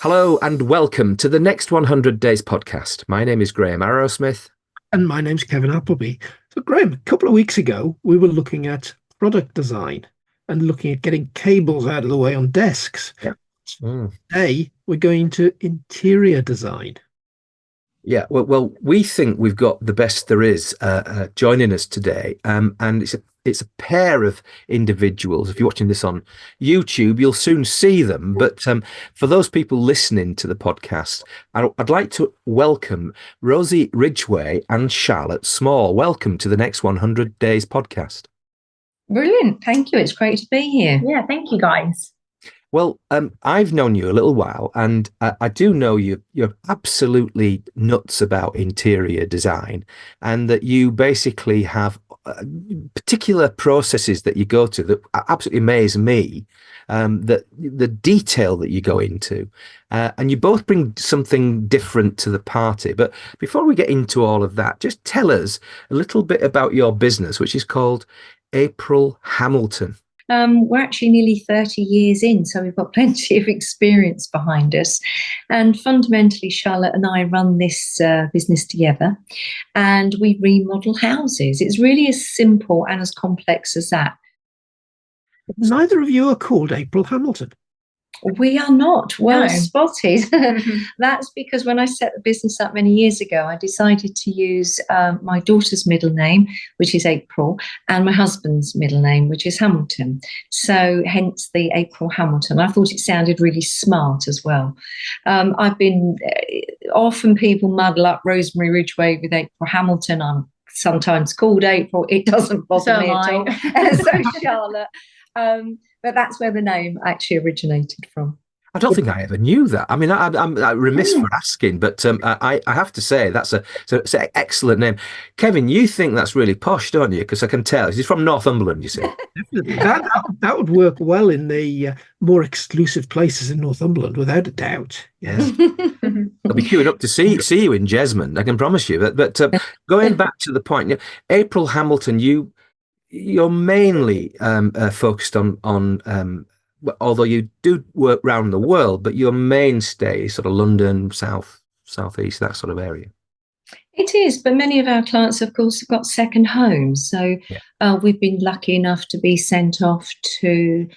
Hello and welcome to the Next 100 Days podcast. My name is Graham Arrowsmith. And my name's Kevin Appleby. So, Graham, a couple of weeks ago, we were looking at product design and looking at getting cables out of the way on desks. Yeah. Today, we're going to interior design. Yeah, well, we think we've got the best there is joining us today, and it's a pair of individuals. If you're watching this on YouTube, you'll soon see them. But for those people listening to the podcast, I'd like to welcome Rosie Ridgway and Charlotte Small. Welcome to the Next 100 Days podcast. Brilliant. Thank you. It's great to be here. Yeah, thank you guys. Well, I've known you a little while, and I do know you're absolutely nuts about interior design, and that you basically have particular processes that you go to that absolutely amaze me, that the detail that you go into, and you both bring something different to the party. But before we get into all of that, just tell us a little bit about your business, which is called April Hamilton. We're actually nearly 30 years in, so we've got plenty of experience behind us. And fundamentally, Charlotte and I run this business together, and we remodel houses. It's really as simple and as complex as that. Neither of you are called April Hamilton. We are not. Well No. spotted. That's because when I set the business up many years ago, I decided to use my daughter's middle name, which is April, and my husband's middle name, which is Hamilton. So hence the April Hamilton. I thought it sounded really smart as well. I've been often people muddle up Rosemary Ridgway with April Hamilton. I'm sometimes called April. It doesn't bother So me am at all. I. So Charlotte. But that's where the name actually originated from. I don't think I ever knew that. I mean, I'm remiss for asking, but I have to say it's an excellent name. Kevin, you think that's really posh, don't you? Because I can tell. He's from Northumberland, you see. Definitely. That would work well in the more exclusive places in Northumberland, without a doubt. Yes. I'll be queuing up to see you in Jesmond, I can promise you. But going back to the point, April Hamilton, you're mainly focused on although you do work around the world, but your mainstay is sort of London, southeast, that sort of area. It is, but many of our clients, of course, have got second homes. So we've been lucky enough to be sent off to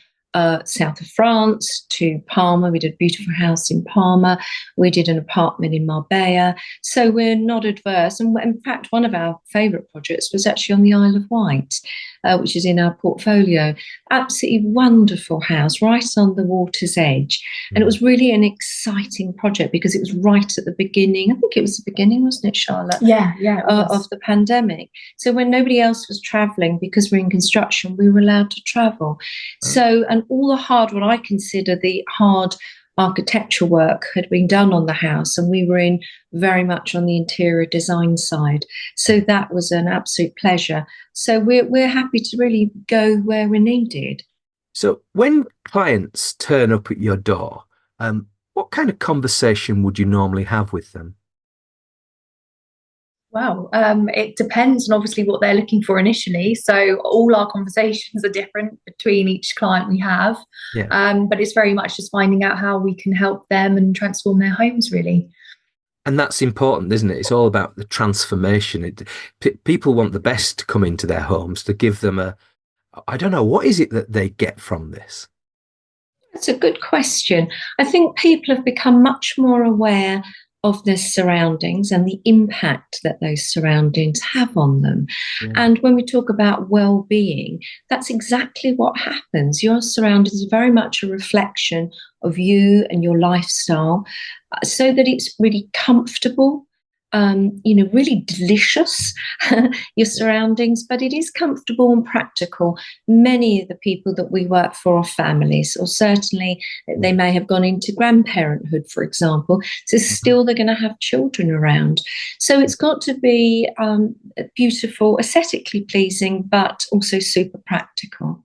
south of France, to Palma. We did a beautiful house in Palma. We did an apartment in Marbella. So we're not adverse. And in fact, one of our favourite projects was actually on the Isle of Wight, which is in our portfolio. Absolutely wonderful house, right on the water's edge. And it was really an exciting project because it was right at the beginning. I think it was the beginning, wasn't it, Charlotte? Yeah, Of the pandemic. So when nobody else was travelling, because we're in construction, we were allowed to travel. So, and all the hard, what I consider the hard architectural work had been done on the house, and we were in very much on the interior design side. So that was an absolute pleasure. So we're happy to really go where we're needed. So when clients turn up at your door, what kind of conversation would you normally have with them? Well, it depends on obviously what they're looking for initially. So all our conversations are different between each client we have. Yeah. But it's very much just finding out how we can help them and transform their homes, really. And that's important, isn't it? It's all about the transformation. People want the best to come into their homes, to give them I don't know, what is it that they get from this? That's a good question. I think people have become much more aware of their surroundings and the impact that those surroundings have on them. Yeah. And when we talk about well-being, that's exactly what happens. Your surroundings are very much a reflection of you and your lifestyle, so that it's really comfortable, really delicious, your surroundings, but it is comfortable and practical. Many of the people that we work for are families, or certainly they may have gone into grandparenthood, for example. So still they're going to have children around. So it's got to be beautiful, aesthetically pleasing, but also super practical.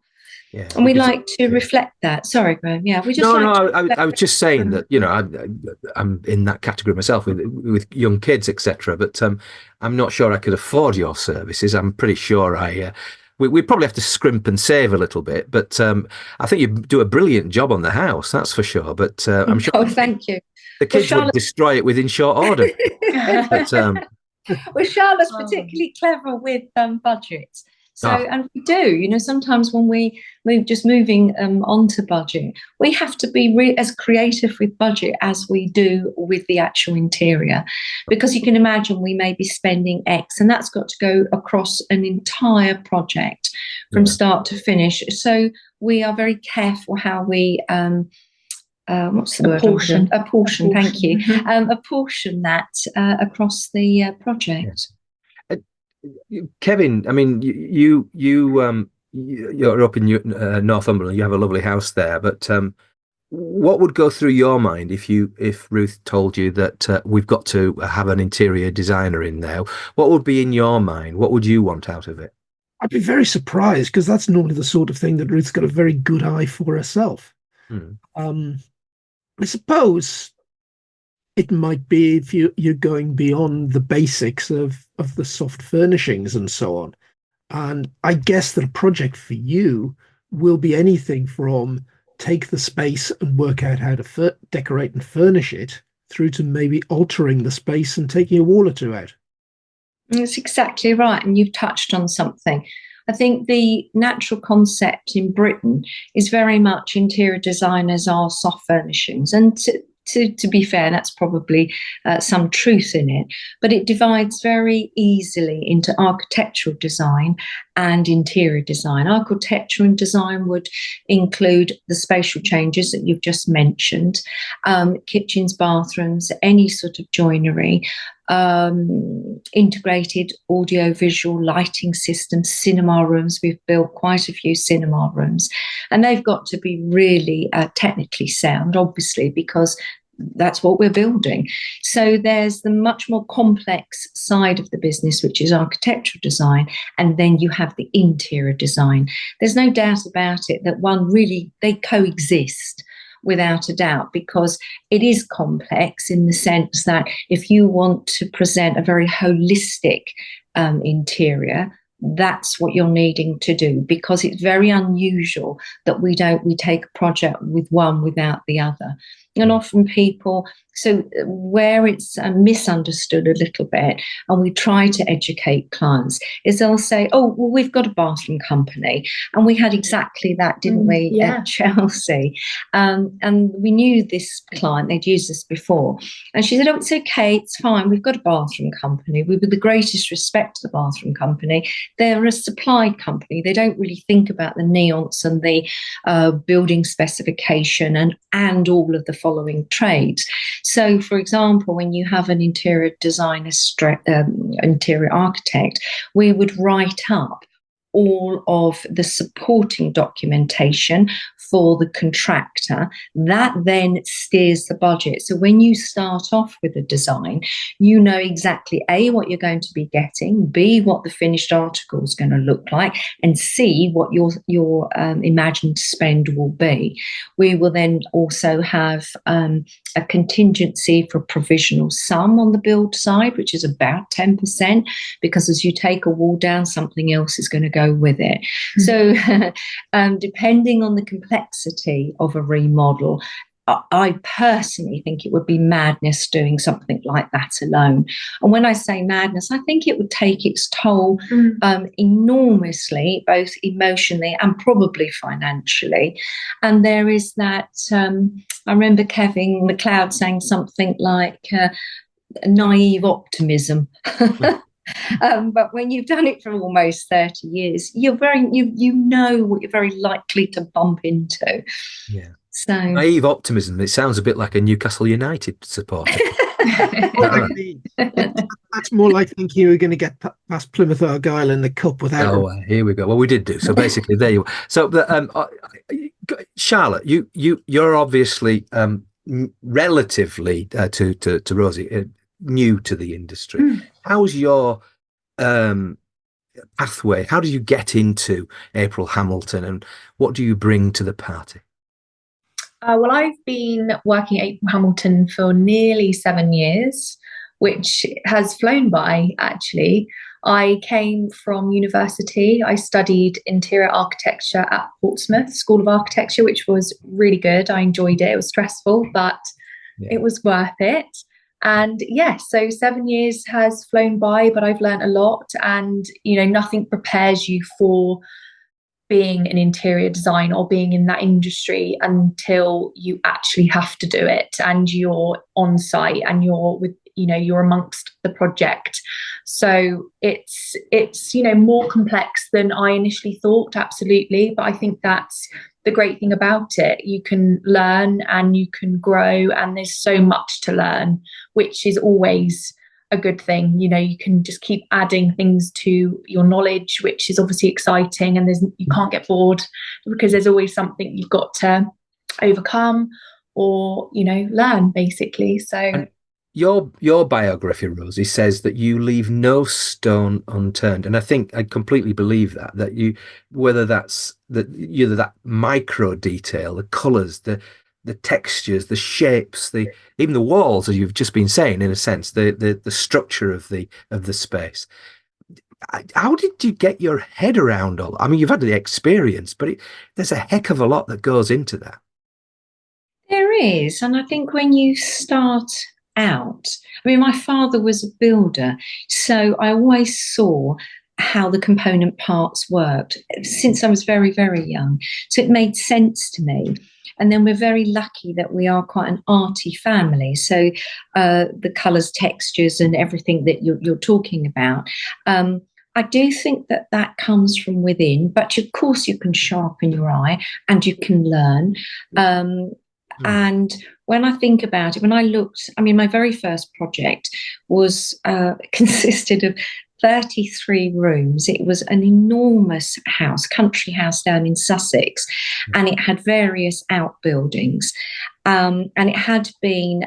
Yeah, and we like to reflect that. Sorry, Graham. Yeah, we just I was just saying that I'm in that category myself with young kids, etc. But I'm not sure I could afford your services. I'm pretty sure we probably have to scrimp and save a little bit, but I think you do a brilliant job on the house, that's for sure. But I'm sure Oh, thank you. the Well, kids would destroy it within short order. But well, Charlotte's Oh. particularly clever with budgets. So, Ah. and we do, you know, sometimes when we moving onto budget, we have to be as creative with budget as we do with the actual interior, because you can imagine we may be spending X, and that's got to go across an entire project from start to finish. So we are very careful how we what's the word? Apportion. Apportion. Thank you. Apportion that across the project. Kevin, I mean, you're up in Northumberland. You have a lovely house there, but what would go through your mind if Ruth told you that we've got to have an interior designer in there? What would be in your mind? What would you want out of it? I'd be very surprised, because that's normally the sort of thing that Ruth's got a very good eye for herself. I suppose it might be if you're going beyond the basics of the soft furnishings and so on. And I guess that a project for you will be anything from take the space and work out how to decorate and furnish it, through to maybe altering the space and taking a wall or two out. That's exactly right. And you've touched on something. I think the natural concept in Britain is very much interior designers are soft furnishings. And to be fair, that's probably some truth in it, but it divides very easily into architectural design and interior design. Architectural design would include the spatial changes that you've just mentioned, kitchens, bathrooms, any sort of joinery, integrated audio-visual lighting systems, cinema rooms. We've built quite a few cinema rooms, and they've got to be really technically sound, obviously, because that's what we're building. So there's the much more complex side of the business, which is architectural design, and then you have the interior design. There's no doubt about it that they coexist without a doubt, because it is complex in the sense that if you want to present a very holistic interior, that's what you're needing to do, because it's very unusual that we take a project with one without the other. And often people, so where it's misunderstood a little bit, and we try to educate clients, is they'll say, oh, well, we've got a bathroom company. And we had exactly that, didn't we, at Chelsea? And we knew this client, they'd used this before. And she said, oh, it's okay, it's fine. We've got a bathroom company. We with the greatest respect to the bathroom company. They're a supply company. They don't really think about the nuance and the building specification and all of the following trades. So, for example, when you have an interior designer, interior architect, we would write up all of the supporting documentation for the contractor. That then steers the budget. So when you start off with a design, you know exactly A, what you're going to be getting, B, what the finished article is going to look like, and C, what your imagined spend will be. We will then also have a contingency for provisional sum on the build side, which is about 10%, because as you take a wall down, something else is going to go with it. So depending on the complexity of a remodel, I personally think it would be madness doing something like that alone. And when I say madness, I think it would take its toll enormously, both emotionally and probably financially. And there is that, I remember Kevin McLeod saying something like naive optimism. But when you've done it for almost 30 years, you know what you're very likely to bump into. Yeah. So Naive optimism. It sounds a bit like a Newcastle United supporter. That's more like thinking you were going to get past Plymouth Argyle in the cup without. Oh, here we go. Well, we did do so. Basically, there you are. So, Charlotte, you're obviously relatively to Rosie new to the industry. How's your pathway? How do you get into April Hamilton, and what do you bring to the party? Well, I've been working at April Hamilton for nearly 7 years. which has flown by, actually. I came from university. I studied interior architecture at Portsmouth School of Architecture, which was really good. I enjoyed it. It was stressful, but it was worth it. And yes, so 7 years has flown by, but I've learned a lot. And, nothing prepares you for being an interior designer or being in that industry until you actually have to do it, and you're on site and you're amongst the project. So it's more complex than I initially thought, absolutely. But I think that's the great thing about it. You can learn and you can grow, and there's so much to learn, which is always a good thing. You can just keep adding things to your knowledge, which is obviously exciting, and you can't get bored because there's always something you've got to overcome or learn, basically. So And your biography, Rosie, says that you leave no stone unturned, and I think I completely believe that you, whether that's that micro detail, the colours, the textures, the shapes, even the walls, as you've just been saying, in a sense, the structure of the space. How did you get your head around all? I mean, you've had the experience, but there's a heck of a lot that goes into that. There is, and I think when you start out, I mean, my father was a builder, so I always saw how the component parts worked since I was very, very young. So it made sense to me. And then we're very lucky that we are quite an arty family. So the colours, textures, and everything that you're talking about. I do think that comes from within, but of course you can sharpen your eye and you can learn. And when I think about it, when I looked, I mean, my very first project was consisted of 33 rooms. It was an enormous house, country house down in Sussex, and it had various outbuildings. And it had been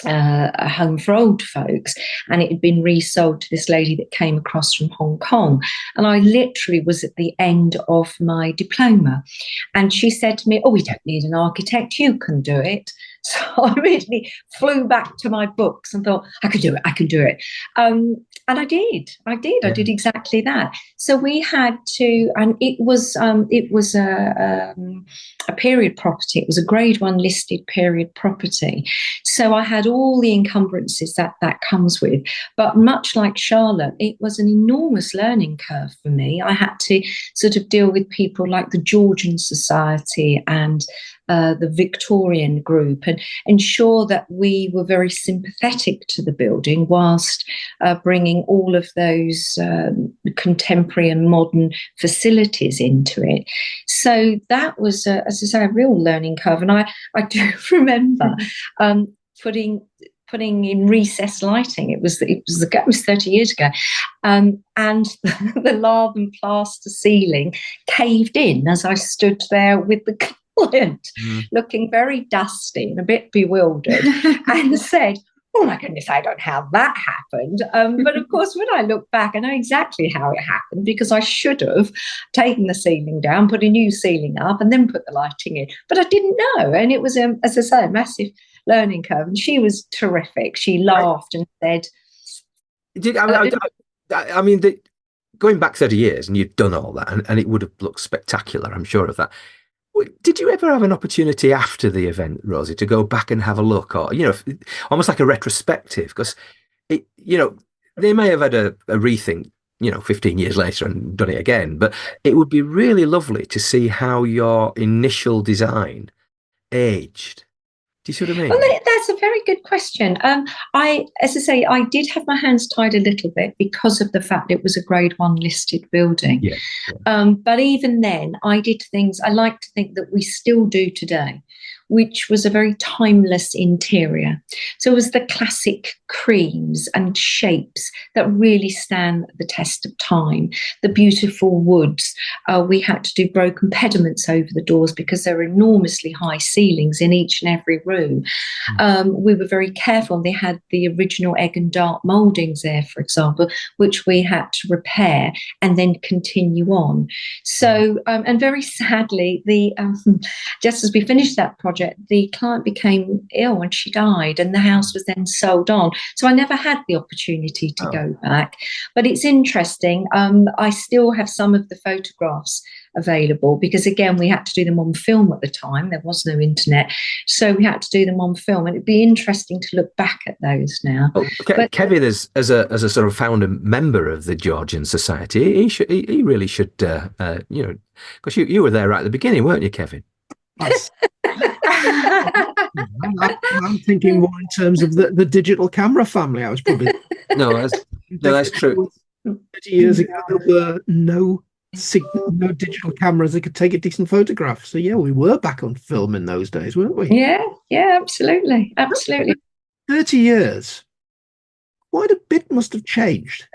a home for old folks, and it had been resold to this lady that came across from Hong Kong. And I literally was at the end of my diploma, and she said to me, "Oh, we don't need an architect, you can do it." So I immediately flew back to my books and thought, I can do it. And I did exactly that. So we had to, and it was a period property. It was a grade 1 listed period property. So I had all the encumbrances that comes with. But much like Charlotte, it was an enormous learning curve for me. I had to sort of deal with people like the Georgian Society and the Victorian group, and ensure that we were very sympathetic to the building whilst bringing all of those contemporary and modern facilities into it. So that was, as I say, a real learning curve. And I do remember putting in recessed lighting. It was 30 years ago, and the lath and plaster ceiling caved in as I stood there with the client, looking very dusty and a bit bewildered, and said, "Oh my goodness, I don't know how that happened." But of course, when I look back, I know exactly how it happened, because I should have taken the ceiling down, put a new ceiling up, and then put the lighting in. But I didn't know. And it was, as I say, a massive learning curve. And she was terrific. She laughed and said, I mean, going back 30 years and you've done all that, and it would have looked spectacular, I'm sure of that. Did you ever have an opportunity after the event, Rosie, to go back and have a look, or, almost like a retrospective? Because, they may have had a rethink, 15 years later and done it again, but it would be really lovely to see how your initial design aged. Do you see what I mean? Well, that's a very good question. As I say, I did have my hands tied a little bit because of the fact it was a grade 1 listed building. Yeah. But even then, I did things I like to think that we still do today, which was a very timeless interior. So it was the classic creams and shapes that really stand the test of time. The beautiful woods. We had to do broken pediments over the doors because there were enormously high ceilings in each and every room. We were very careful. They had the original egg and dart mouldings there, for example, which we had to repair and then continue on. So, and very sadly, just as we finished that project, the client became ill and she died, and the house was then sold on. So I never had the opportunity to Oh. go back. But it's interesting. I still have some of the photographs available because, again, we had to do them on film at the time. There was no internet. So we had to do them on film. And it'd be interesting to look back at those now. Well, Kevin, as a sort of founder member of the Georgian Society, he really should, because you were there right at the beginning, weren't you, Kevin? Yes. I'm thinking more in terms of the digital camera family. I was probably no, that's true. 30 years ago, there were no digital cameras that could take a decent photograph. So yeah, we were back on film in those days, weren't we? Yeah, absolutely. 30 years. Quite a bit must have changed.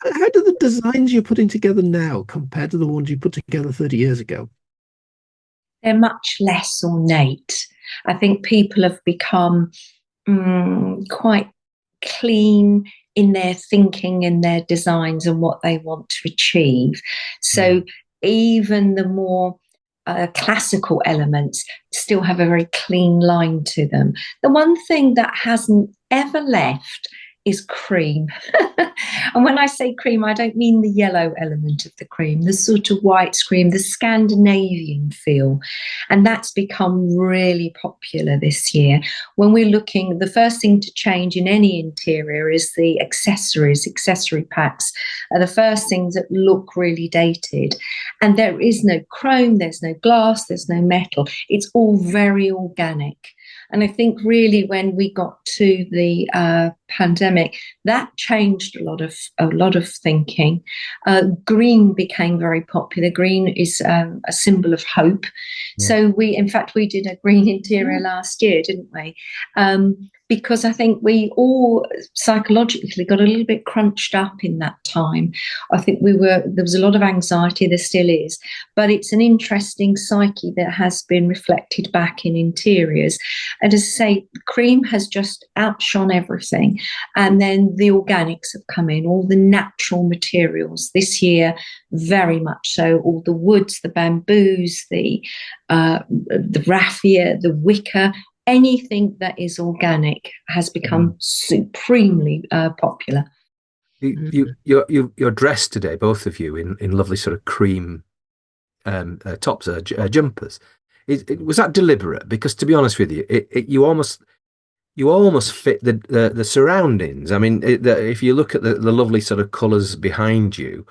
How do the designs you're putting together now compare to the ones you put together 30 years ago? They're much less ornate. I think people have become quite clean in their thinking and their designs and what they want to achieve. So even the more classical elements still have a very clean line to them. The one thing that hasn't ever left is cream. And when I say cream, I don't mean the yellow element of the cream, the sort of white cream, the Scandinavian feel. And that's become really popular this year. When we're looking, the first thing to change in any interior is the accessory packs are the first things that look really dated. And there is no chrome, there's no glass, there's no metal. It's all very organic. And I think really when we got to the pandemic, that changed a lot of thinking. Green became very popular. Green is a symbol of hope. Yeah. So we did a green interior last year, didn't we? Because I think we all psychologically got a little bit crunched up in that time. I think there was a lot of anxiety, there still is, but it's an interesting psyche that has been reflected back in interiors. And as I say, cream has just outshone everything. And then the organics have come in, all the natural materials this year, very much so, all the woods, the bamboos, the raffia, the wicker, anything that is organic has become supremely popular. You're dressed today, both of you, in lovely sort of cream tops, jumpers. Was that deliberate? Because to be honest with you, you almost fit the surroundings. I mean, if you look at the lovely sort of colours behind you,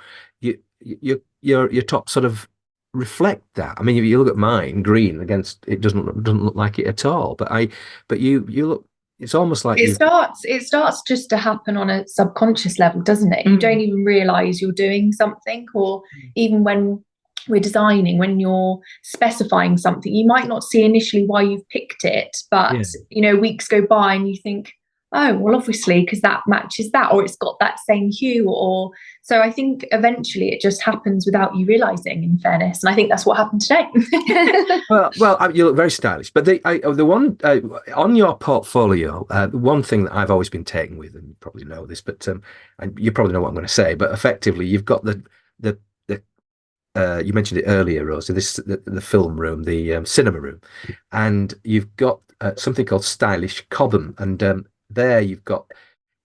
your top sort of reflect that. I mean, if you look at mine, green against it doesn't look like it at all. But you look. It's almost like it starts just to happen on a subconscious level, doesn't it? You don't even realise you're doing something, or even when we're designing, when you're specifying something, you might not see initially why you've picked it, but weeks go by and you think, oh, well, obviously because that matches that, or it's got that same hue, or so I think eventually it just happens without you realising, in fairness, and I think that's what happened today. well, you look very stylish, but the one on your portfolio, the one thing that I've always been taken with, and you probably know this, but and you probably know what I'm going to say, but effectively you've got the you mentioned it earlier, Rose, the film room, the cinema room, and you've got something called stylish Cobham, and there you've got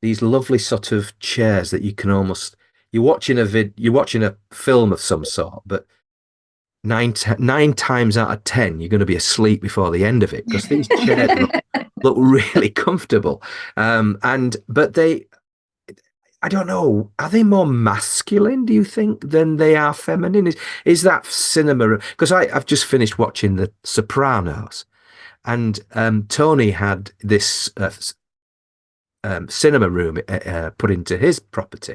these lovely sort of chairs that you can almost, you're watching a film of some sort, but nine times out of 10 you're going to be asleep before the end of it, because these chairs look really comfortable, but they, I don't know, are they more masculine, do you think, than they are feminine? Is that cinema? Because I've just finished watching The Sopranos, and Tony had this cinema room put into his property,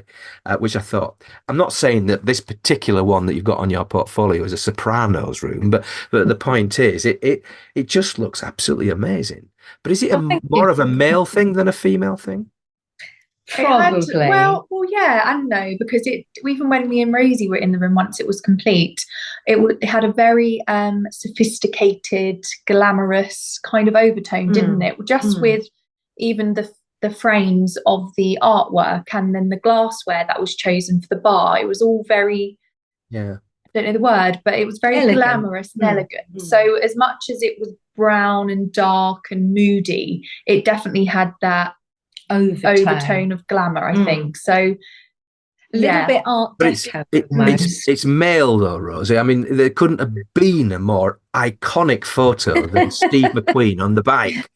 which I thought, I'm not saying that this particular one that you've got on your portfolio is a Sopranos room, but the point is, it just looks absolutely amazing. But is it more of a male thing than a female thing? Probably. Well, yeah and no, because even when me and Rosie were in the room once it was complete, it had a very sophisticated, glamorous kind of overtone, didn't it? Just with even the frames of the artwork and then the glassware that was chosen for the bar, it was all very, I don't know the word, but it was very elegant. Glamorous and elegant. So as much as it was brown and dark and moody, it definitely had that overtone of glamour, I think. So a little bit Art But Deco almost. it's male though, Rosie. I mean, there couldn't have been a more iconic photo than Steve McQueen on the bike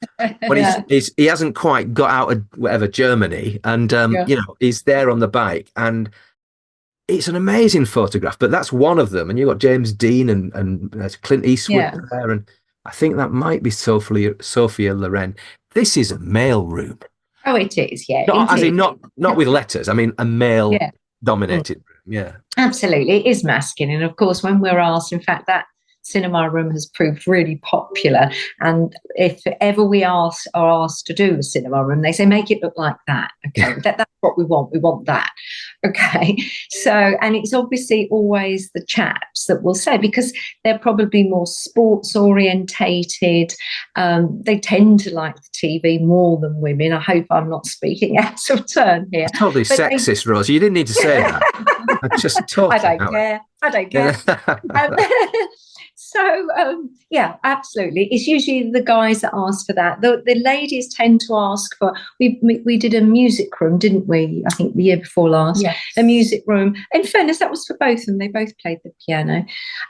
when he hasn't quite got out of whatever Germany, and he's there on the bike, and it's an amazing photograph. But that's one of them, and you've got James Dean and there's Clint Eastwood there, and I think that might be Sophia Loren. This is a male room. Oh, it is, yeah. Not, as in not with letters. I mean, a male dominated room. Yeah, absolutely. It is masculine. And of course, when we're asked, in fact, that cinema room has proved really popular. And if ever are asked to do a cinema room, they say, make it look like that. Okay, that's what we want. We want that. Okay. So, and it's obviously always the chaps that will say, because they're probably more sports orientated. They tend to like the TV more than women. I hope I'm not speaking out of turn here. It's totally sexist, Rosie. You didn't need to say that. I just talked. I don't care. So, absolutely. It's usually the guys that ask for that. The ladies tend to ask for, we did a music room, didn't we? I think the year before last. Yes. A music room. In fairness, that was for both of them. They both played the piano.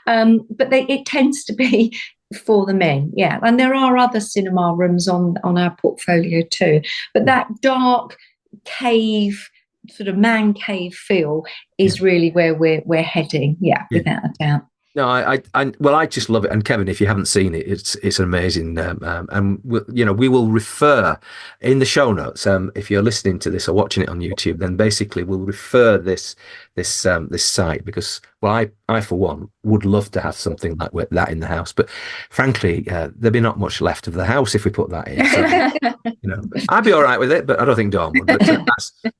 But it tends to be for the men, yeah. And there are other cinema rooms on our portfolio too. But that dark cave, sort of man cave feel is really where we're heading, without a doubt. No, I just love it. And Kevin, if you haven't seen it, it's amazing. And we will refer in the show notes. If you're listening to this or watching it on YouTube, then basically we'll refer this site, because I for one would love to have something like that in the house. But frankly, there'd be not much left of the house if we put that in. So, I'd be all right with it, but I don't think Dawn would.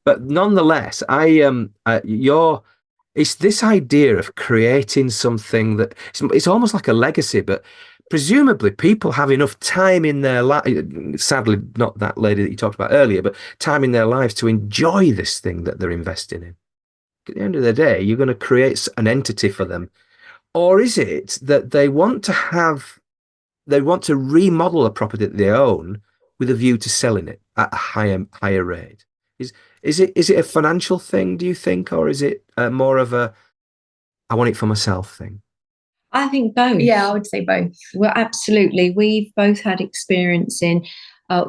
But nonetheless, it's this idea of creating something that it's almost like a legacy, but presumably people have enough time in their life, sadly not that lady that you talked about earlier, but time in their lives to enjoy this thing that they're investing in. At the end of the day, you're going to create an entity for them. Or is it that they want to remodel a property that they own with a view to selling it at a higher rate? Is it a financial thing, do you think, or is it more of a I want it for myself thing? I think both. Yeah, I would say both. Well, absolutely. We've both had experience in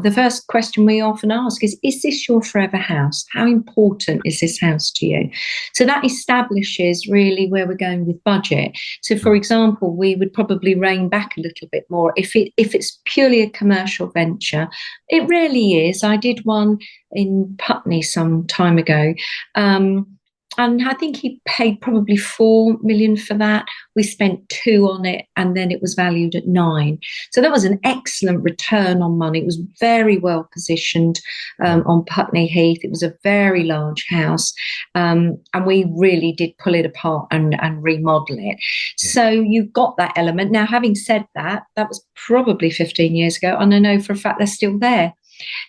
the first question we often ask is this your forever house? How important is this house to you? So that establishes really where we're going with budget. So, for example, we would probably rein back a little bit more if it's purely a commercial venture. It rarely is. I did one in Putney some time ago. And I think he paid probably 4 million for that. We spent 2 on it, and then it was valued at 9. So that was an excellent return on money. It was very well positioned on Putney Heath. It was a very large house, and we really did pull it apart and remodel it. So you've got that element. Now, having said that, that was probably 15 years ago, and I know for a fact they're still there.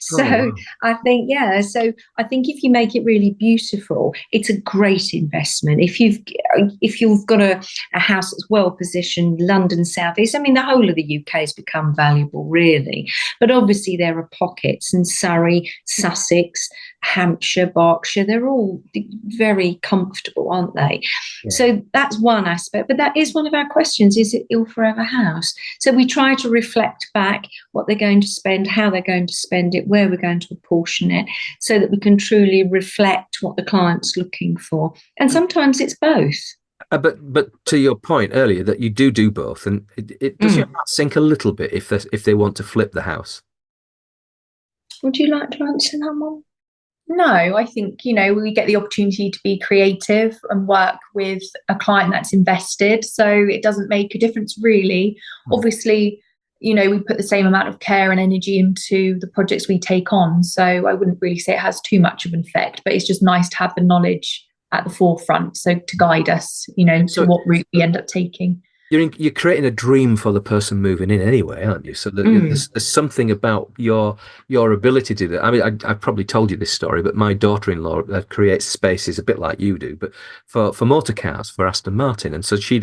So I think, so I think if you make it really beautiful, it's a great investment. If you've got a house that's well positioned, London South East, I mean, the whole of the UK has become valuable, really. But obviously there are pockets, and Surrey, Sussex, Hampshire, Berkshire, they're all very comfortable, aren't they? Yeah. So that's one aspect. But that is one of our questions, is it your forever house? So we try to reflect back what they're going to spend, how they're going to spend it, where we're going to apportion it, so that we can truly reflect what the client's looking for. And sometimes it's both. But to your point earlier that you do both, and it does your heart sink a little bit if they want to flip the house? Would you like to answer that one? No, I think, we get the opportunity to be creative and work with a client that's invested. So it doesn't make a difference, really. Obviously, we put the same amount of care and energy into the projects we take on. So I wouldn't really say it has too much of an effect, but it's just nice to have the knowledge at the forefront, so to guide us, to what route we end up taking. You're creating a dream for the person moving in anyway, aren't you? So there's something about your ability to do that. I mean, I've probably told you this story, but my daughter-in-law creates spaces a bit like you do, but for motor cars, for Aston Martin. And so she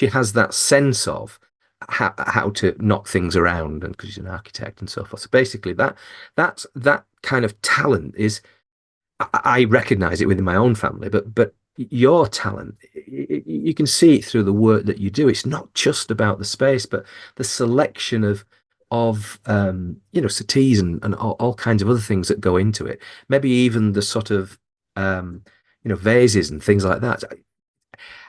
has that sense of how to knock things around, and because she's an architect and so forth. So basically that kind of talent is, I recognize it within my own family, but your talent, you can see it through the work that you do. It's not just about the space, but the selection of settees and all kinds of other things that go into it. Maybe even the sort of vases and things like that.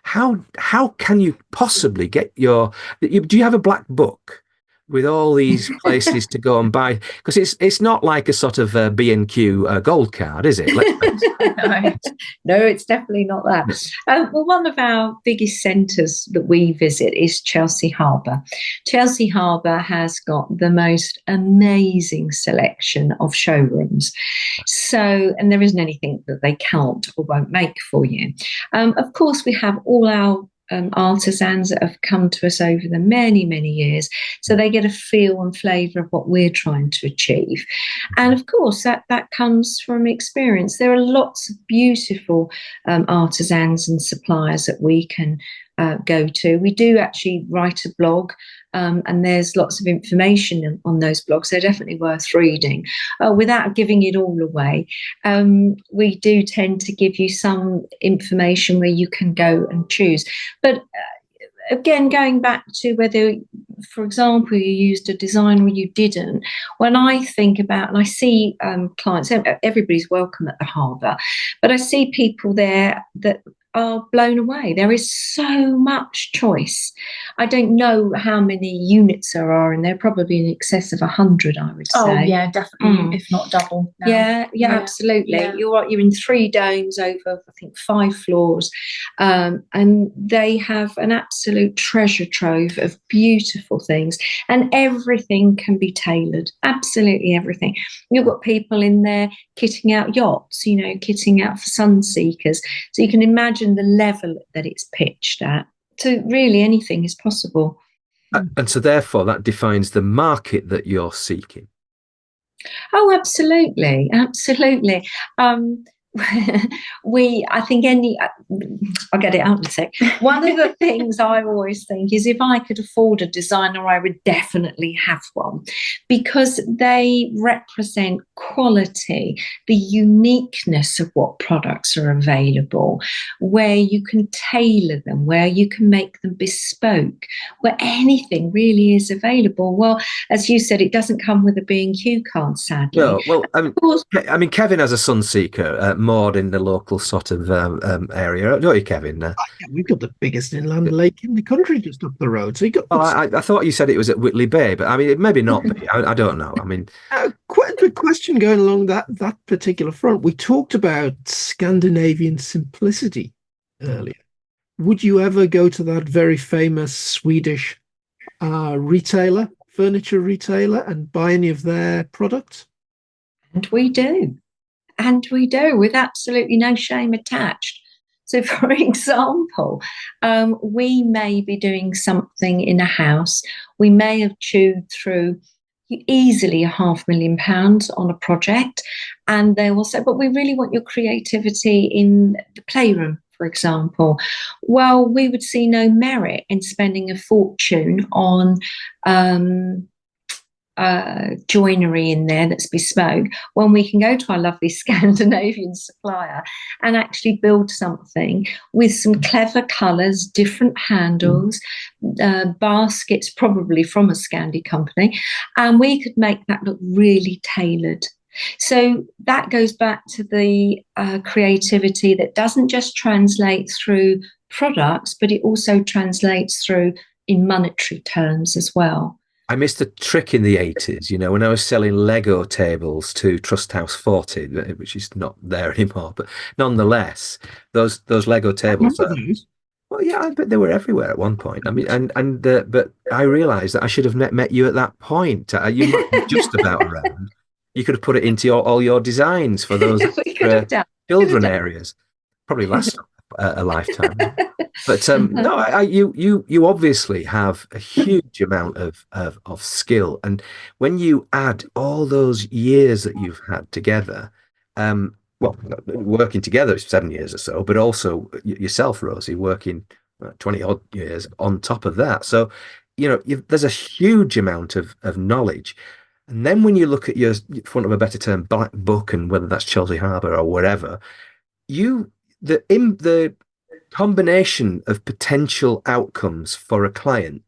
How can you possibly get do you have a black book with all these places to go and buy? Because it's not like a sort of B&Q gold card, is it? No, no, it's definitely not that. Well, one of our biggest centres that we visit is Chelsea Harbour. Chelsea Harbour has got the most amazing selection of showrooms. So, and there isn't anything that they can't or won't make for you. Of course, we have all our artisans that have come to us over the many, many years. So they get a feel and flavour of what we're trying to achieve. And of course, that comes from experience. There are lots of beautiful artisans and suppliers that we can go to. We do actually write a blog, and there's lots of information on those blogs. They're definitely worth reading. Without giving it all away, we do tend to give you some information where you can go and choose. But again, going back to whether, for example, you used a design or you didn't, when I think about, and I see clients, everybody's welcome at the harbour, but I see people there that are blown away. There is so much choice. I don't know how many units there are, and they're probably in excess of 100, I would say. Oh yeah, definitely, if not double now. Yeah, absolutely. Yeah. You're in 3 domes over, I think, 5 floors, and they have an absolute treasure trove of beautiful things, and everything can be tailored. Absolutely everything. You've got people in there kitting out yachts, kitting out for sun seekers. So you can imagine the level that it's pitched at. So really anything is possible. And so therefore that defines the market that you're seeking. Oh, absolutely. I think I'll get it out in a sec. One of the things I always think is if I could afford a designer, I would definitely have one, because they represent quality, the uniqueness of what products are available, where you can tailor them, where you can make them bespoke, where anything really is available. Well, as you said, it doesn't come with a B&Q card, sadly. No, well, I mean, Kevin has a Sunseeker moored in the local sort of area, don't you, Kevin? Yeah, we've got the biggest inland lake in the country just up the road. So you got. Well, I thought you said it was at Whitley Bay, but I mean, it maybe not be. I don't know. I mean, quite a good question going along that particular front. We talked about Scandinavian simplicity earlier. Would you ever go to that very famous Swedish furniture retailer, and buy any of their products? And we do, with absolutely no shame attached. So, for example, we may be doing something in a house. We may have chewed through easily £500,000 on a project, and they will say, but we really want your creativity in the playroom, for example. Well, we would see no merit in spending a fortune on joinery in there that's bespoke, when we can go to our lovely Scandinavian supplier and actually build something with some clever colours, different handles, baskets probably from a Scandi company, and we could make that look really tailored. So that goes back to the creativity that doesn't just translate through products, but it also translates through in monetary terms as well. I missed a trick in the 80s, when I was selling Lego tables to Trust House 40, which is not there anymore, but nonetheless, those Lego tables. Well, yeah, I bet they were everywhere at one point. I mean, but I realised that I should have met you at that point. You might be just about around. You could have put it into all your designs for those children areas. Probably last a lifetime. But no, you obviously have a huge amount of skill, and when you add all those years that you've had together, working together is 7 years or so, but also yourself, Rosie, working 20 odd years on top of that. So, there's a huge amount of knowledge. And then when you look at your, for want of a better term, black book, and whether that's Chelsea Harbour or wherever, the combination of potential outcomes for a client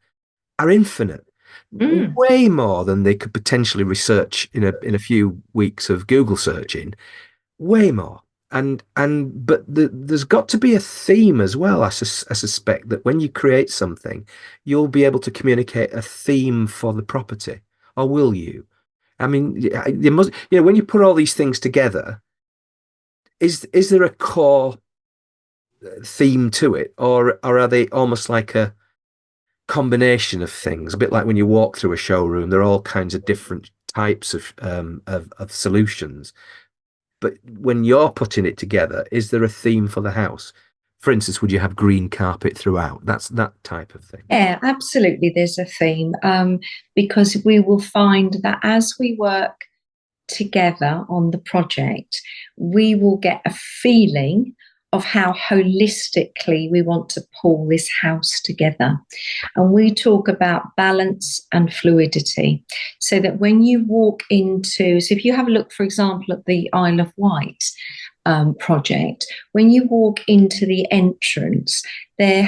are infinite, way more than they could potentially research in a few weeks of Google searching, way more. But there's got to be a theme as well. I suspect that when you create something, you'll be able to communicate a theme for the property, or will you? I mean, you must, when you put all these things together, is there a core theme to it, or are they almost like a combination of things? A bit like when you walk through a showroom, there are all kinds of different types of solutions. But when you're putting it together, is there a theme for the house? For instance, would you have green carpet throughout? That's that type of thing. Yeah, absolutely. There's a theme, because we will find that as we work together on the project, we will get a feeling of how holistically we want to pull this house together. And we talk about balance and fluidity, so that when you walk into, so if you have a look, for example, at the Isle of Wight project, when you walk into the entrance, there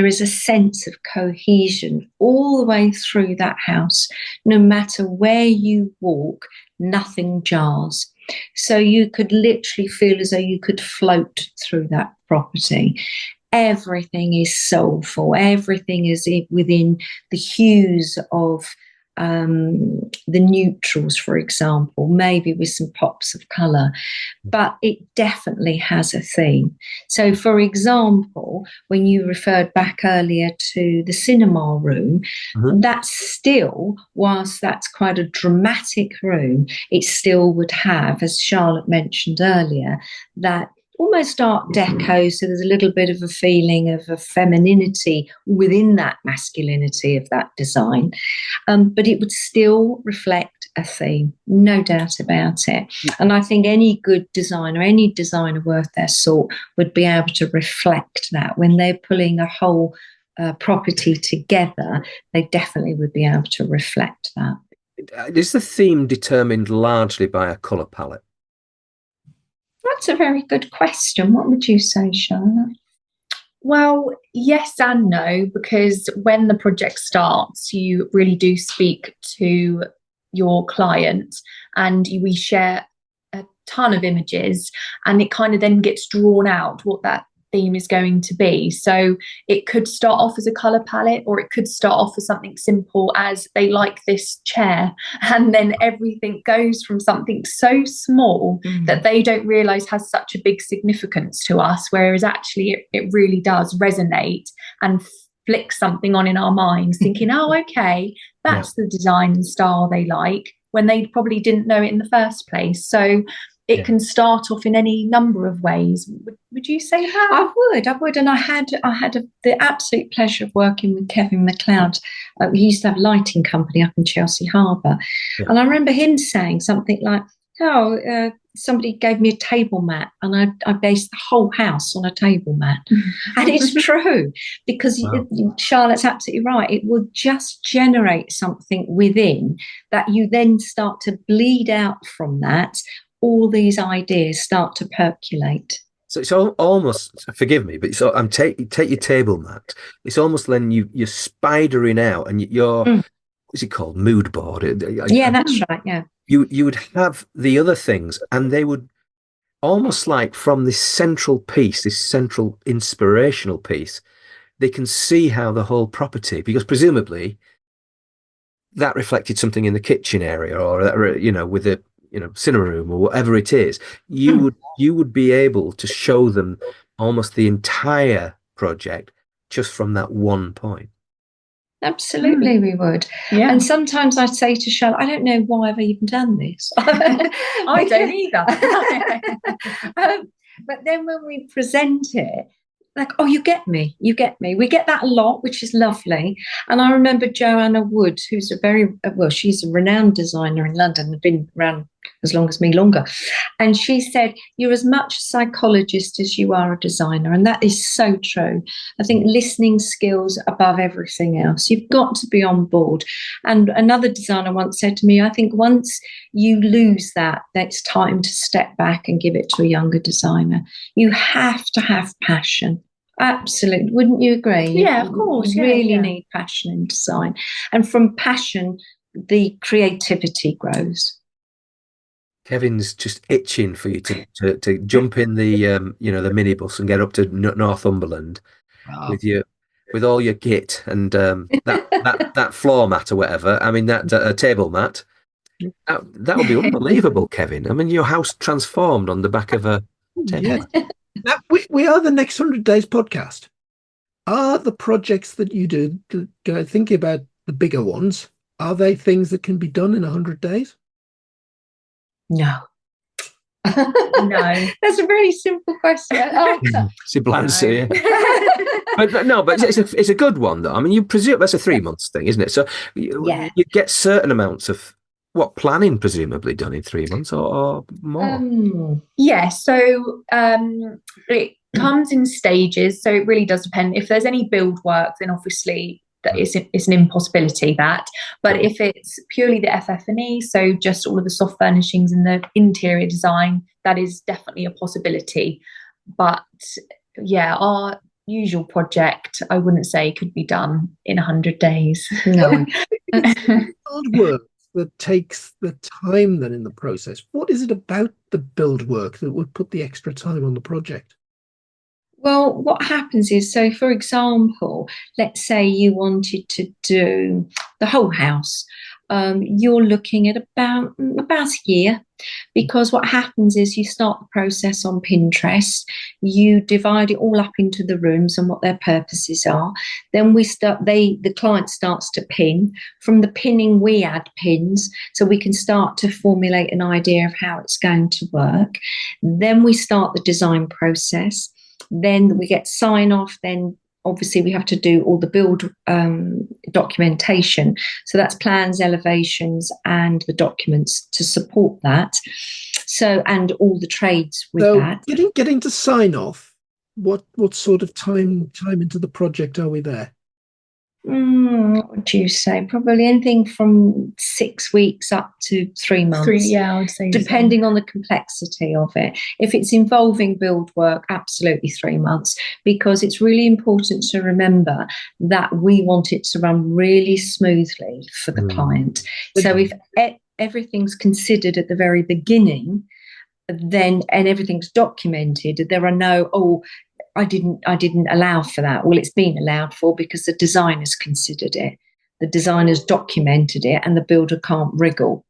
is a sense of cohesion all the way through that house. No matter where you walk, nothing jars. So you could literally feel as though you could float through that property. Everything is soulful. Everything is within the hues of the neutrals, for example, maybe with some pops of colour, but it definitely has a theme. So, for example, when you referred back earlier to the cinema room, that's still, whilst that's quite a dramatic room, it still would have, as Charlotte mentioned earlier, that almost Art Deco, so there's a little bit of a feeling of a femininity within that masculinity of that design, but it would still reflect a theme, no doubt about it. And I think any good designer, any designer worth their salt, would be able to reflect that when they're pulling a whole property together. They definitely would be able to reflect that. Is the theme determined largely by a colour palette? That's a very good question. What would you say, Charlotte? Well, yes and no, because when the project starts, you really do speak to your client, and we share a ton of images, and it kind of then gets drawn out what that theme is going to be. So it could start off as a color palette, or it could start off as something simple as they like this chair, and then everything goes from something so small that they don't realize has such a big significance to us, whereas actually it really does resonate and flick something on in our minds, thinking, oh, okay, that's the design and style they like, when they probably didn't know it in the first place. So it can start off in any number of ways. Would you say that? I would. And I had the absolute pleasure of working with Kevin MacLeod. He used to have a lighting company up in Chelsea Harbour. Yeah. And I remember him saying something like, somebody gave me a table mat, and I based the whole house on a table mat. And it's true, because Charlotte's absolutely right. It will just generate something within that you then start to bleed out from that. All these ideas start to percolate. So it's almost, forgive me, but so take your table mat. It's almost then you're spidering out, and what's it called? Mood board. That's right. Yeah. You would have the other things, and they would almost like from this central piece, this central inspirational piece, they can see how the whole property, because presumably that reflected something in the kitchen area, or with the cinema room or whatever it is, you would be able to show them almost the entire project just from that one point. Absolutely, we would. Yeah. And sometimes I'd say to Charlotte, I don't know why I've even done this. I don't either. But then when we present it, like, oh, you get me. We get that a lot, which is lovely. And I remember Joanna Wood, who's she's a renowned designer in London, been around as long as me longer. And she said, you're as much a psychologist as you are a designer. And that is so true. I think listening skills above everything else. You've got to be on board. And another designer once said to me, I think once you lose that, it's time to step back and give it to a younger designer. You have to have passion. Absolutely. Wouldn't you agree? Yeah, of course. You really need passion in design. And from passion, the creativity grows. Kevin's just itching for you to jump in the the minibus and get up to Northumberland with all your kit and that floor mat or whatever. I mean that table mat. That would be unbelievable, Kevin. I mean your house transformed on the back of a table mat. Now, we are the Next 100 Days podcast. Are the projects that you do, thinking about the bigger ones, are they things that can be done in 100 days? No. No. That's a very simple question. Simple answer, yeah. but it's a good one, though. I mean, you presume that's a 3 months thing, isn't it? So you get certain amounts of planning presumably done in 3 months or more. Yeah, so it comes in stages, so it really does depend. If there's any build work, then obviously that it's an impossibility, but if it's purely the FF&E, so just all of the soft furnishings and the interior design, that is definitely a possibility. But yeah, our usual project, I wouldn't say could be done in 100 days. No. Hard work that takes the time then in the process. What is it about the build work that would put the extra time on the project? Well, what happens is, so for example, let's say you wanted to do the whole house. You're looking at about a year, because what happens is you start the process on Pinterest, you divide it all up into the rooms and what their purposes are. Then the client starts to pin. From the pinning, we add pins, so we can start to formulate an idea of how it's going to work. Then we start the design process. Then we get sign off. Then obviously we have to do all the build documentation. So that's plans, elevations, and the documents to support that. So, and all the trades with that. Getting to sign off, what sort of time into the project are we there? What would you say? Probably anything from 6 weeks up to 3 months. I would say, depending on the complexity of it. If it's involving build work, absolutely 3 months, because it's really important to remember that we want it to run really smoothly for the client. So if everything's considered at the very beginning, then and everything's documented, there are no I didn't allow for that. Well, it's been allowed for because the designers considered it. The designers documented it, and the builder can't wriggle.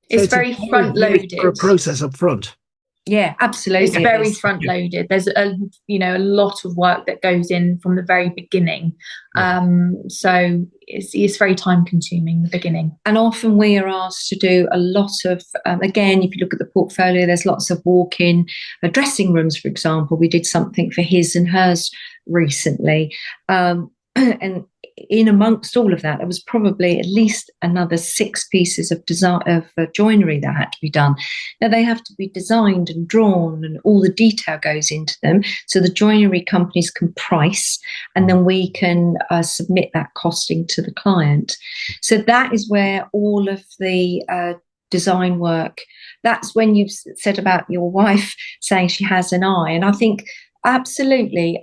It's very front loaded for a process up front. Yeah, absolutely. It's very front loaded. There's a lot of work that goes in from the very beginning. So it's very time consuming, the beginning. And often we are asked to do a lot of, again, if you look at the portfolio, there's lots of walk-in dressing rooms, for example. We did something for his and hers recently. And in amongst all of that, there was probably at least another 6 pieces of joinery that had to be done. Now, they have to be designed and drawn, and all the detail goes into them. So the joinery companies can price, and then we can submit that costing to the client. So that is where all of the design work, that's when you've said about your wife saying she has an eye. And I think absolutely,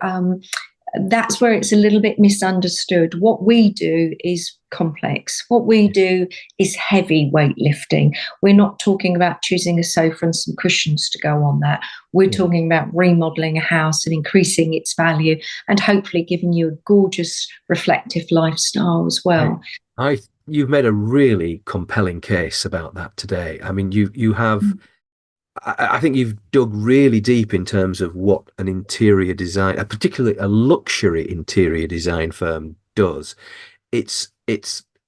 that's where it's a little bit misunderstood. What we do is complex. What we do is heavy weightlifting. We're not talking about choosing a sofa and some cushions to go on that. We're talking about remodeling a house and increasing its value, and hopefully giving you a gorgeous, reflective lifestyle as well. You've made a really compelling case about that today. I mean, you have. I think you've dug really deep in terms of what an interior design, particularly a luxury interior design firm, does. It's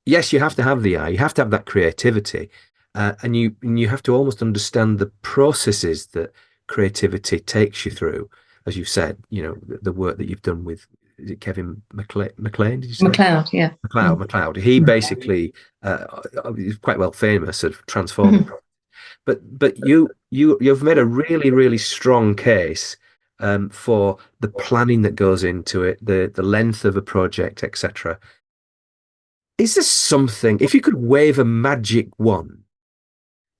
yes, you have to have the eye, you have to have that creativity, and you have to almost understand the processes that creativity takes you through. As you've said, the work that you've done with, is it Kevin McLean? Did you say? McLeod, yeah. McLeod. He basically is quite well famous of transforming. but you've made a really, really strong case for the planning that goes into it, the length of a project, etc. Is there something, if you could wave a magic wand,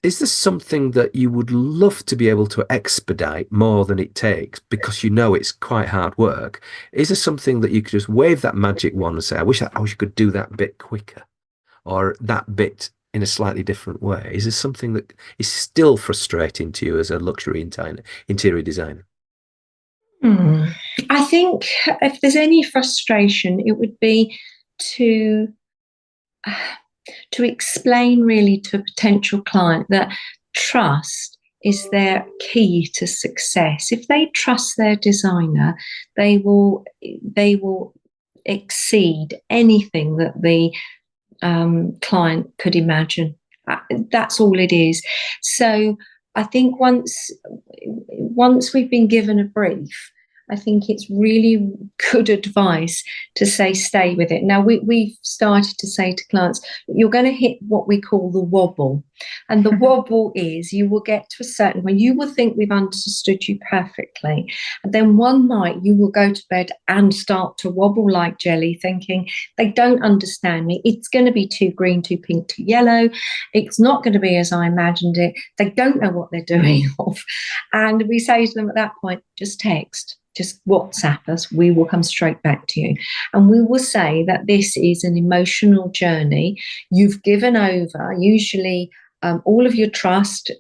is there something that you would love to be able to expedite more than it takes because you know it's quite hard work? Is there something that you could just wave that magic wand and say, I wish I could do that bit quicker or that bit in a slightly different way? Is there something that is still frustrating to you as a luxury interior designer? Hmm. I think if there's any frustration, it would be to to explain really to a potential client that trust is their key to success. If they trust their designer, they will exceed anything that the client could imagine. That's all it is. So I think once we've been given a brief, I think it's really good advice to say stay with it. Now we've started to say to clients, you're going to hit what we call the wobble. And the wobble is you will get to a certain point, you will think we've understood you perfectly. And then one night you will go to bed and start to wobble like jelly, thinking they don't understand me. It's going to be too green, too pink, too yellow. It's not going to be as I imagined it. They don't know what they're doing of. And we say to them at that point, just text. Just WhatsApp us, we will come straight back to you. And we will say that this is an emotional journey. You've given over, usually all of your trust,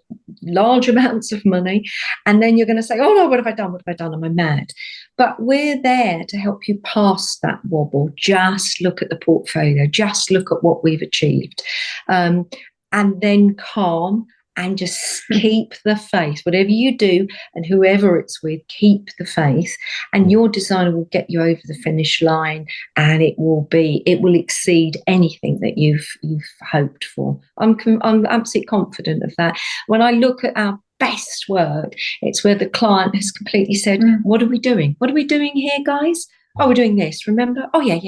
large amounts of money, and then you're going to say, oh no, what have I done? What have I done? Am I mad? But we're there to help you pass that wobble. Just look at the portfolio, just look at what we've achieved. And then calm and just keep the faith. Whatever you do and whoever it's with, keep the faith, and your designer will get you over the finish line, and it will exceed anything that you've hoped for. I'm absolutely confident of that. When I look at our best work, it's where the client has completely said, what are we doing? What are we doing here, guys? Oh, we're doing this, remember? Oh, yeah.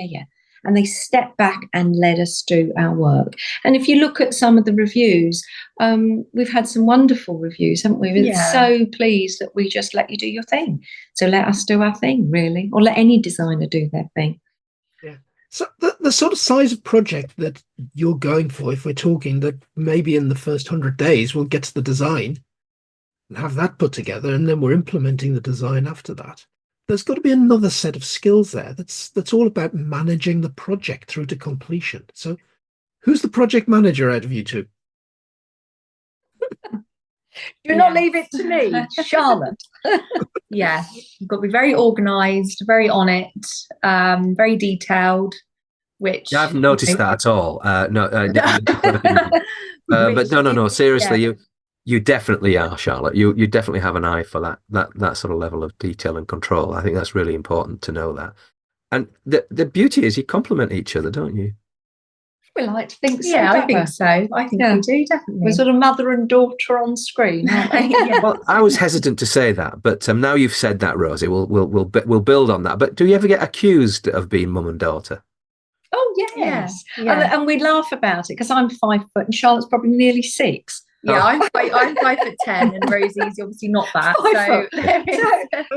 And they step back and let us do our work. And if you look at some of the reviews, we've had some wonderful reviews, haven't we? We're so pleased that we just let you do your thing. So let us do our thing, really, or let any designer do their thing. Yeah. So the sort of size of project that you're going for, if we're talking that maybe in the first 100 days we'll get to the design and have that put together, and then we're implementing the design after that. There's got to be another set of skills there that's all about managing the project through to completion. So who's the project manager out of you two? Do not leave it to me, Charlotte. Yeah, you've got to be very organised, very on it, very detailed. Which I haven't noticed that at all. No, but no. Seriously, you definitely are, Charlotte. You definitely have an eye for that sort of level of detail and control. I think that's really important to know that. And the beauty is you complement each other, don't you? We like to think so. Yeah, I think so. I think we do, definitely. We're sort of mother and daughter on screen, aren't we? Yeah. Well, I was hesitant to say that, but now you've said that, Rosie, we'll build on that. But do you ever get accused of being mum and daughter? Oh yes, yeah. And we laugh about it because I'm 5 foot and Charlotte's probably nearly 6. Yeah, I'm 5'10", and Rosie's obviously not that.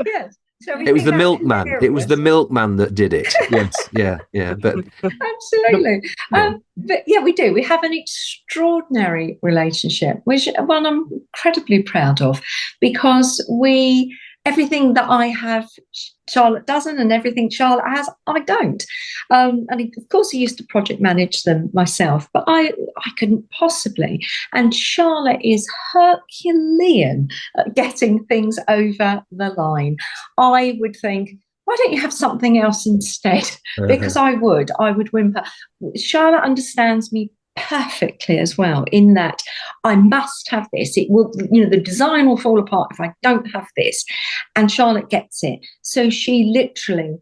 Yes. So it was the milkman. It was the milkman that did it. Yes, yeah. But absolutely. But yeah, we do. We have an extraordinary relationship, which one I'm incredibly proud of, because everything that I have, Charlotte doesn't, and everything Charlotte has, I don't. And of course, I used to project manage them myself, but I couldn't possibly. And Charlotte is Herculean at getting things over the line. I would think, why don't you have something else instead? Because I would whimper. Charlotte understands me perfectly as well, in that I must have this. It will, the design will fall apart if I don't have this. And Charlotte gets it. So she literally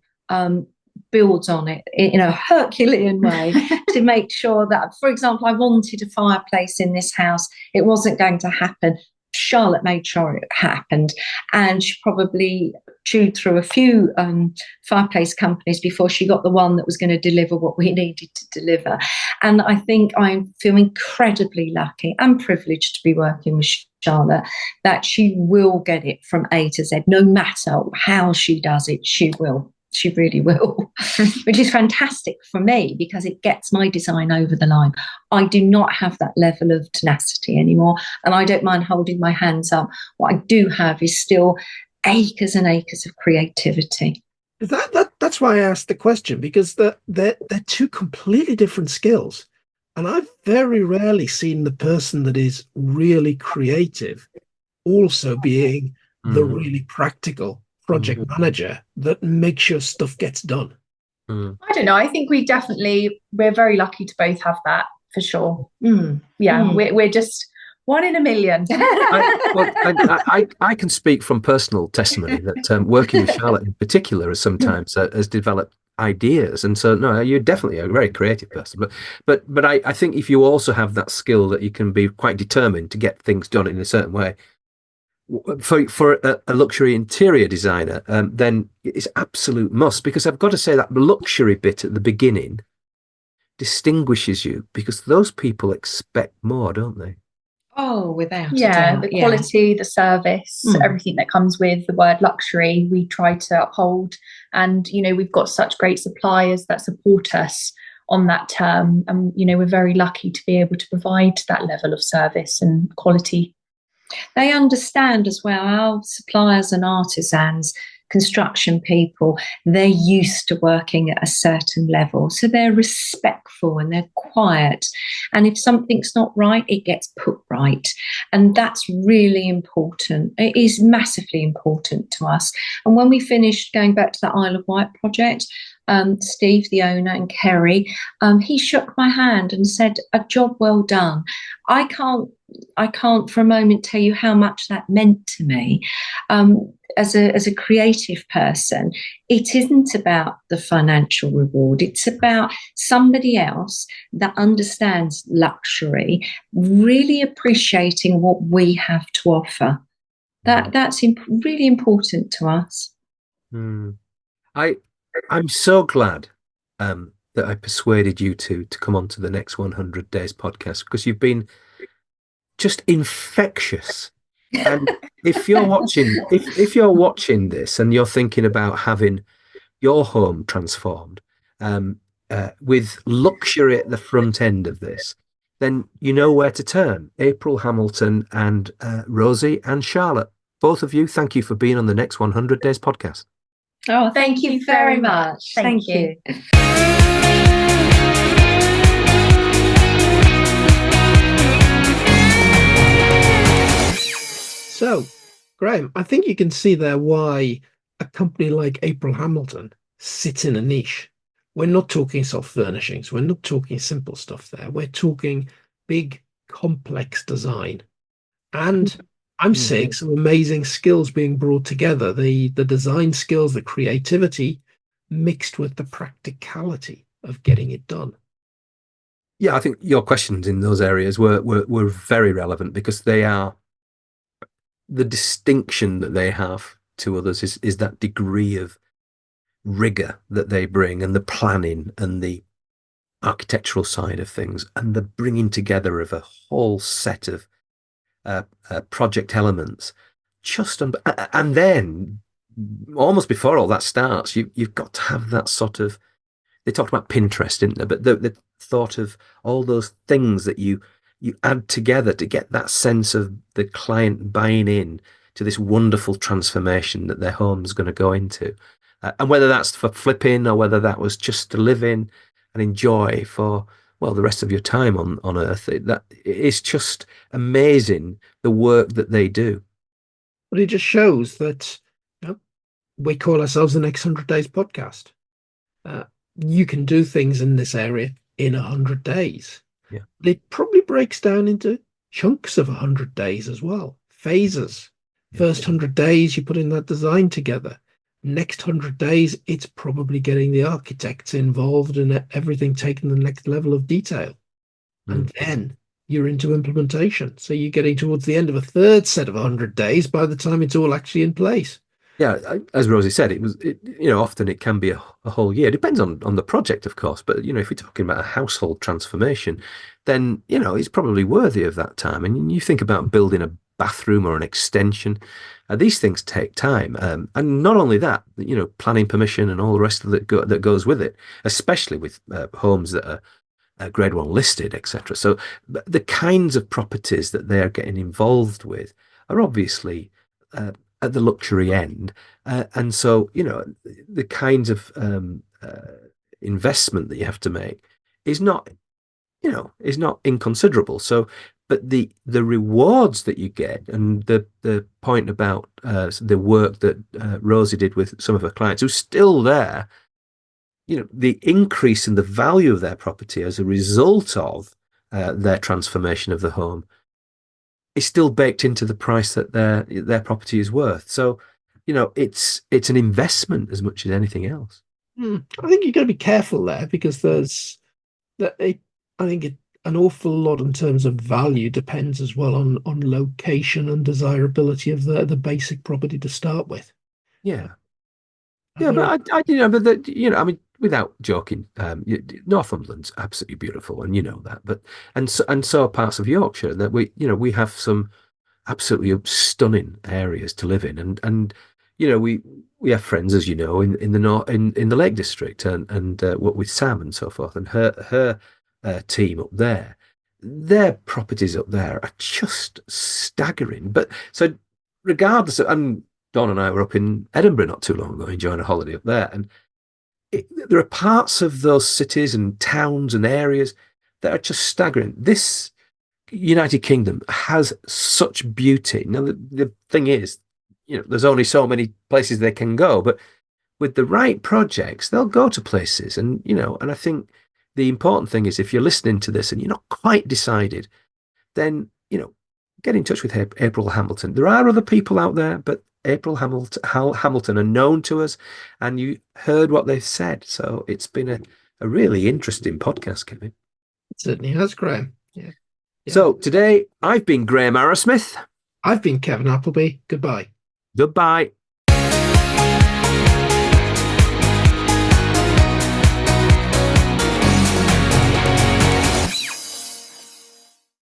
builds on it in a Herculean way to make sure that, for example, I wanted a fireplace in this house. It wasn't going to happen. Charlotte made sure it happened, and she probably chewed through a few fireplace companies before she got the one that was going to deliver what we needed to deliver. And I think I feel incredibly lucky and privileged to be working with Charlotte, that she will get it from A to Z. No matter how she does it, she will. She really will, which is fantastic for me because it gets my design over the line. I do not have that level of tenacity anymore, and I don't mind holding my hands up. What I do have is still acres and acres of creativity. That's why I asked the question, because they're two completely different skills. And I've very rarely seen the person that is really creative also being the really practical project manager that makes sure stuff gets done. I don't know. I think we're very lucky to both have that, for sure. We're just one in a million. I can speak from personal testimony that working with Charlotte in particular has developed ideas, and so no, you're definitely a very creative person. But I think if you also have that skill that you can be quite determined to get things done in a certain way. For a luxury interior designer, then it's absolute must, because I've got to say that luxury bit at the beginning distinguishes you, because those people expect more, don't they? Oh, without a doubt. The quality, the service, everything that comes with the word luxury, we try to uphold. And, we've got such great suppliers that support us on that term. And, we're very lucky to be able to provide that level of service and quality. They understand as well, our suppliers and artisans, construction people, they're used to working at a certain level. So they're respectful and they're quiet. And if something's not right, it gets put right. And that's really important. It is massively important to us. And when we finished, going back to the Isle of Wight project, Steve, the owner, and Kerry, he shook my hand and said, "A job well done." I can't for a moment tell you how much that meant to me. As a creative person, it isn't about the financial reward. It's about somebody else that understands luxury, really appreciating what we have to offer. That's really important to us. I'm so glad that I persuaded you to come on to the Next 100 Days podcast, because you've been just infectious. And if you're watching this and you're thinking about having your home transformed with luxury at the front end of this, then you know where to turn. April Hamilton and Rosie and Charlotte, both of you, thank you for being on the Next 100 Days podcast. Oh, thank you very much. Thank you. So, Graham, I think you can see there why a company like April Hamilton sits in a niche. We're not talking soft furnishings. We're not talking simple stuff there. We're talking big, complex design. And I'm seeing some amazing skills being brought together. The design skills, the creativity, mixed with the practicality of getting it done. Yeah, I think your questions in those areas were very relevant, because they are the distinction that they have to others is that degree of rigor that they bring, and the planning and the architectural side of things, and the bringing together of a whole set of project elements. And then almost before all that starts, you've got to have that sort of, they talked about Pinterest, didn't they? But the thought of all those things that you add together to get that sense of the client buying in to this wonderful transformation that their home's going to go into. And whether that's for flipping or whether that was just to live in and enjoy for, well, the rest of your time on Earth, it's just amazing the work that they do. But it just shows that we call ourselves the Next 100 Days podcast. You can do things in this area in 100 days. Yeah. It probably breaks down into chunks of 100 days as well, phases. First 100 days, you put in that design together. Next 100 days, it's probably getting the architects involved and everything taken to the next level of detail. And then you're into implementation. So you're getting towards the end of a third set of 100 days by the time it's all actually in place. Yeah, as Rosie said, often it can be a whole year. It depends on the project, of course. But, if you're talking about a household transformation, then, it's probably worthy of that time. And you think about building a bathroom or an extension, these things take time. And not only that, planning permission and all the rest of it that goes with it, especially with homes that are grade one listed, etc. So the kinds of properties that they're getting involved with are obviously at the luxury end, and so the kinds of investment that you have to make is not is not inconsiderable. So, but the rewards that you get, and the point about the work that Rosie did with some of her clients who's still there, the increase in the value of their property as a result of their transformation of the home is still baked into the price that their property is worth. So, it's an investment as much as anything else. I think you've got to be careful there because I think an awful lot in terms of value depends as well on location and desirability of the basic property to start with. Yeah. Yeah, but I mean, without joking, Northumberland's absolutely beautiful, and you know that. But and so are parts of Yorkshire that we have some absolutely stunning areas to live in, and we have friends, as you know, in the north in the Lake District, and what with Sam and so forth, and her team up there, their properties up there are just staggering. But so regardless of, and Dawn and I were up in Edinburgh not too long ago enjoying a holiday up there. And there are parts of those cities and towns and areas that are just staggering. This United Kingdom has such beauty. Now, the thing is, there's only so many places they can go, but with the right projects, they'll go to places. And I think the important thing is if you're listening to this and you're not quite decided, then, get in touch with April Hamilton. There are other people out there, but April Hamilton are known to us, and you heard what they've said. So it's been a really interesting podcast, Kevin. It certainly has, Graham. Yeah. So today I've been Graham Arrowsmith. I've been Kevin Appleby. Goodbye. Goodbye.